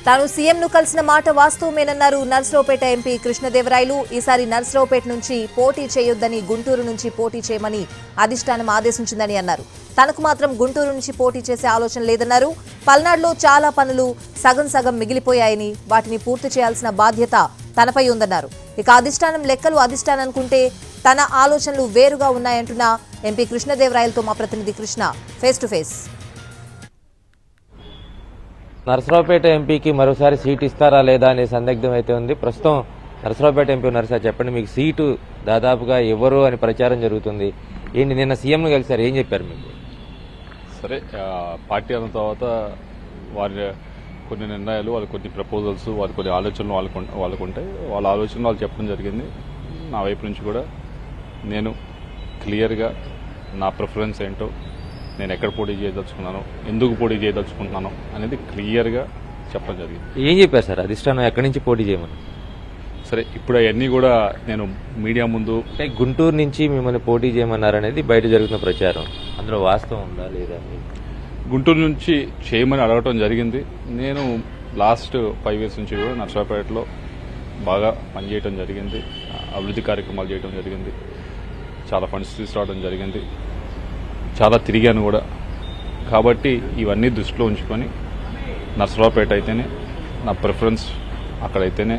తాను సీఎంను కలిసిన మాట వాస్తవమేనన్నారు నర్సరావుపేట ఎంపీ కృష్ణదేవరాయలు. ఈసారి నర్సరావుపేట నుంచి పోటీ చేయొద్దని, గుంటూరు నుంచి పోటీ చేయమని అధిష్టానం ఆదేశించిందని అన్నారు. తనకు మాత్రం గుంటూరు నుంచి పోటీ చేసే ఆలోచన లేదన్నారు. పల్నాడులో చాలా పనులు సగం మిగిలిపోయాయని, వాటిని పూర్తి చేయాల్సిన బాధ్యత తనపై ఉందన్నారు. ఇక అధిష్టానం లెక్కలు అధిష్టాననుకుంటే తన ఆలోచనలు వేరుగా ఉన్నాయంటున్న ఎంపీ కృష్ణదేవరాయలతో మా ప్రతినిధి Krishna face to face. Narasaraopet ఎంపీకి మరోసారి సీటు ఇస్తారా లేదా అనే సందిగ్ధం అయితే ఉంది. ప్రస్తుతం నర్సరావుపేట ఎంపీ నర్సా చెప్పండి, మీకు సీటు దాదాపుగా ఎవరు అని ప్రచారం జరుగుతుంది. ఏంటి నిన్న సీఎంను కలిసారు, ఏం చెప్పారు మీకు? సరే, పార్టీ అన్న తర్వాత వారి కొన్ని నిర్ణయాలు, వాళ్ళ కొన్ని ప్రపోజల్స్, వాళ్ళ కొన్ని ఆలోచనలు వాళ్ళకు ఉంటాయి. వాళ్ళ ఆలోచనలు వాళ్ళు చెప్పడం జరిగింది. నా వైపు నుంచి కూడా నేను క్లియర్గా నా ప్రిఫరెన్స్ ఏంటో, నేను ఎక్కడ పోటీ చేయదలుచుకున్నాను, ఎందుకు పోటీ చేయదలుచుకుంటున్నాను అనేది క్లియర్గా చెప్పడం జరిగింది. ఏం చెప్పారు సార్ అధిష్టానం ఎక్కడి నుంచి పోటీ చేయమని? సరే, ఇప్పుడు అవన్నీ కూడా నేను మీడియా ముందు అంటే గుంటూరు నుంచి మిమ్మల్ని పోటీ చేయమన్నారు అనేది బయట జరుగుతున్న ప్రచారం, అందులో వాస్తవం ఉందా లేదా? గుంటూరు నుంచి చేయమని అడగటం జరిగింది. నేను లాస్ట్ 5 years నుంచి కూడా నర్సరావుపేటలో బాగా పనిచేయడం జరిగింది, అభివృద్ధి కార్యక్రమాలు చేయడం జరిగింది, చాలా ఫండ్స్ తీసుకురావడం జరిగింది, చాలా తిరిగాను కూడా. కాబట్టి ఇవన్నీ దృష్టిలో ఉంచుకొని నర్సరావుపేట అయితేనే నా ప్రిఫరెన్స్, అక్కడైతేనే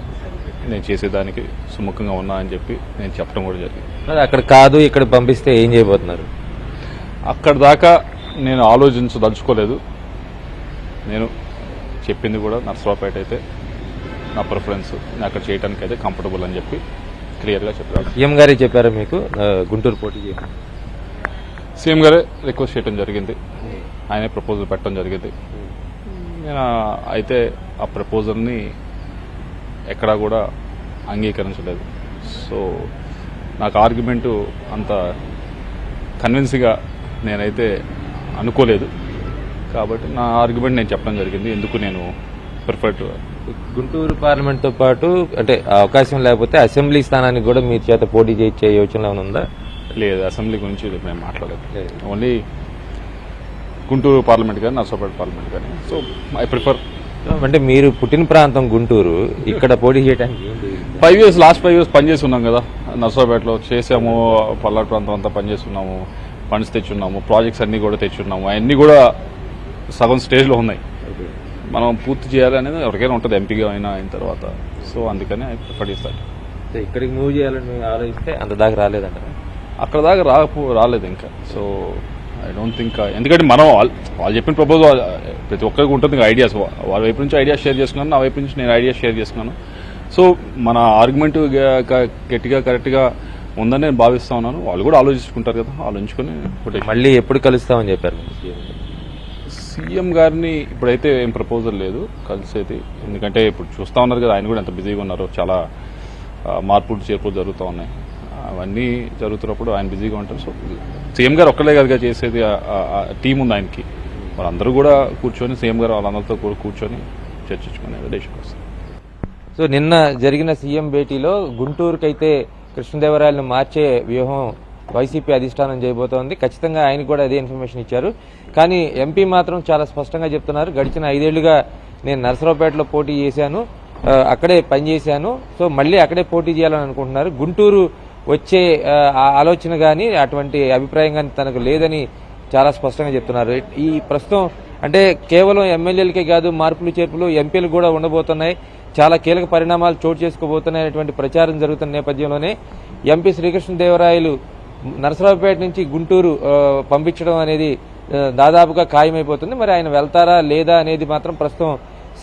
నేను చేసేదానికి సుముఖంగా ఉన్నా అని చెప్పి నేను చెప్పడం కూడా జరిగింది. అక్కడ కాదు ఇక్కడ పంపిస్తే ఏం చేయబోతున్నారు? అక్కడ దాకా నేను ఆలోచించదలుచుకోలేదు. నేను చెప్పింది కూడా నర్సరావుపేట అయితే నా ప్రిఫరెన్స్, నేను అక్కడ చేయడానికి అయితే కంఫర్టబుల్ అని చెప్పి క్లియర్గా చెప్పారు. సీఎం గారే చెప్పారు మీకు గుంటూరు పోటీ చేయమని? సీఎం గారే రిక్వెస్ట్ చేయడం జరిగింది, ఆయనే ప్రపోజల్ పెట్టడం జరిగింది. నేను అయితే ఆ ప్రపోజల్ని ఎక్కడా కూడా అంగీకరించలేదు. సో నాకు ఆర్గ్యుమెంటు అంత కన్విన్స్గా నేనైతే అనుకోలేదు. కాబట్టి నా ఆర్గ్యుమెంట్ నేను చెప్పడం జరిగింది, ఎందుకు నేను ప్రిఫర్డ్. గుంటూరు పార్లమెంట్తో పాటు అంటే అవకాశం లేకపోతే అసెంబ్లీ స్థానానికి కూడా మీ చేత పోటీ చేయించే యోచన ఏమైనా ఉందా? లేదు, అసెంబ్లీ గురించి మేము మాట్లాడలేదు. ఓన్లీ గుంటూరు పార్లమెంట్ కానీ నర్సరావుపేట పార్లమెంట్ కానీ. So I prefer. అంటే మీరు పుట్టిన ప్రాంతం గుంటూరు, ఇక్కడ పోటీ చేయడానికి లాస్ట్ 5 years పనిచేసి ఉన్నాం కదా నర్సరావుపేటలో, చేసాము. పల్నాడు ప్రాంతం అంతా పనిచేస్తున్నాము, ఫండ్స్ తెచ్చున్నాము, ప్రాజెక్ట్స్ అన్నీ కూడా తెచ్చున్నాము. అవన్నీ కూడా సగం స్టేజ్లో ఉన్నాయి. మనం పూర్తి చేయాలి అనేది ఎవరికైనా ఉంటుంది, ఎంపీగా అయిన తర్వాత. సో అందుకని ఐ ప్రిఫర్ చేస్తాను. ఇక్కడికి మూవ్ చేయాలని ఆలోచిస్తే అంత దాకా రాలేదంట, అక్కడ దాకా రాలేదు ఇంకా. సో ఐ డోంట్ థింక్, ఎందుకంటే మనం వాళ్ళు చెప్పిన ప్రపోజల్ ప్రతి ఒక్కరికి ఉంటుంది ఐడియాస్. వాళ్ళ వైపు నుంచి ఐడియాస్ షేర్ చేసుకున్నాను, నా వైపు నుంచి నేను ఐడియాస్ షేర్ చేసుకున్నాను. సో మన ఆర్గ్యుమెంట్ గట్టిగా కరెక్ట్గా ఉందని నేను భావిస్తా ఉన్నాను. వాళ్ళు కూడా ఆలోచించుకుంటారు కదా, ఆలోచించుకుని మళ్ళీ ఎప్పుడు కలుస్తామని చెప్పారు సీఎం గారిని. ఇప్పుడైతే ఏం ప్రపోజల్ లేదు కలిసేది, ఎందుకంటే ఇప్పుడు చూస్తూ ఉన్నారు కదా ఆయన కూడా ఎంత బిజీగా ఉన్నారు. చాలా మార్పులు చేర్పులు జరుగుతూ ఉన్నాయి. అవన్నీ జరుగుతున్నప్పుడు ఆయన బిజీగా ఉంటారు. సో సీఎం గారు ఒక్కలే కదా చేసేది, టీం ఉంది ఆయనకి. వాళ్ళందరూ కూడా కూర్చొని, సీఎం గారు వాళ్ళందరితో కూడా కూర్చొని చర్చించుకునే దేశం వస్తారు. సో నిన్న జరిగిన సీఎం భేటీలో గుంటూరుకైతే కృష్ణదేవరాయలను మార్చే వ్యూహం వైసీపీ అధిష్టానం చేయబోతోంది. ఖచ్చితంగా ఆయనకు కూడా అదే ఇన్ఫర్మేషన్ ఇచ్చారు. కానీ ఎంపీ మాత్రం చాలా స్పష్టంగా చెప్తున్నారు, గడిచిన 5 ఏళ్లుగా నేను నర్సరావుపేటలో పోటీ చేశాను, అక్కడే పనిచేశాను, సో మళ్ళీ అక్కడే పోటీ చేయాలని అనుకుంటున్నారు. గుంటూరు వచ్చే ఆలోచన కానీ అటువంటి అభిప్రాయం కానీ తనకు లేదని చాలా స్పష్టంగా చెప్తున్నారు. ఈ ప్రస్తుతం అంటే కేవలం ఎమ్మెల్యేలకే కాదు, మార్పులు చేర్పులు ఎంపీలు కూడా ఉండబోతున్నాయి, చాలా కీలక పరిణామాలు చోటు చేసుకోబోతున్నాయి అనేటువంటి ప్రచారం జరుగుతున్న నేపథ్యంలోనే ఎంపీ శ్రీకృష్ణదేవరాయలు నర్సరావుపేట నుంచి గుంటూరు పంపించడం అనేది దాదాపుగా ఖాయమైపోతుంది. మరి ఆయన వెళ్తారా లేదా అనేది మాత్రం ప్రస్తుతం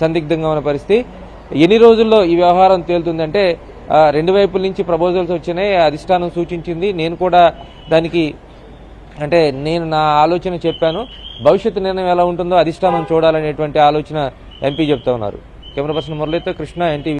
సందిగ్ధంగా ఉన్న పరిస్థితి. ఎన్ని రోజుల్లో ఈ వ్యవహారం తేలుతుందంటే 2 వైపుల నుంచి ప్రపోజల్స్ వచ్చినాయి, అధిష్టానం సూచించింది, నేను కూడా దానికి అంటే నేను నా ఆలోచన చెప్పాను, భవిష్యత్తు నిర్ణయం ఎలా ఉంటుందో అధిష్టానం చూడాలనేటువంటి ఆలోచన ఎంపీ చెప్తా ఉన్నారు. కెమెరా పర్సన్ మురళితో కృష్ణ, ఎన్టీవీ.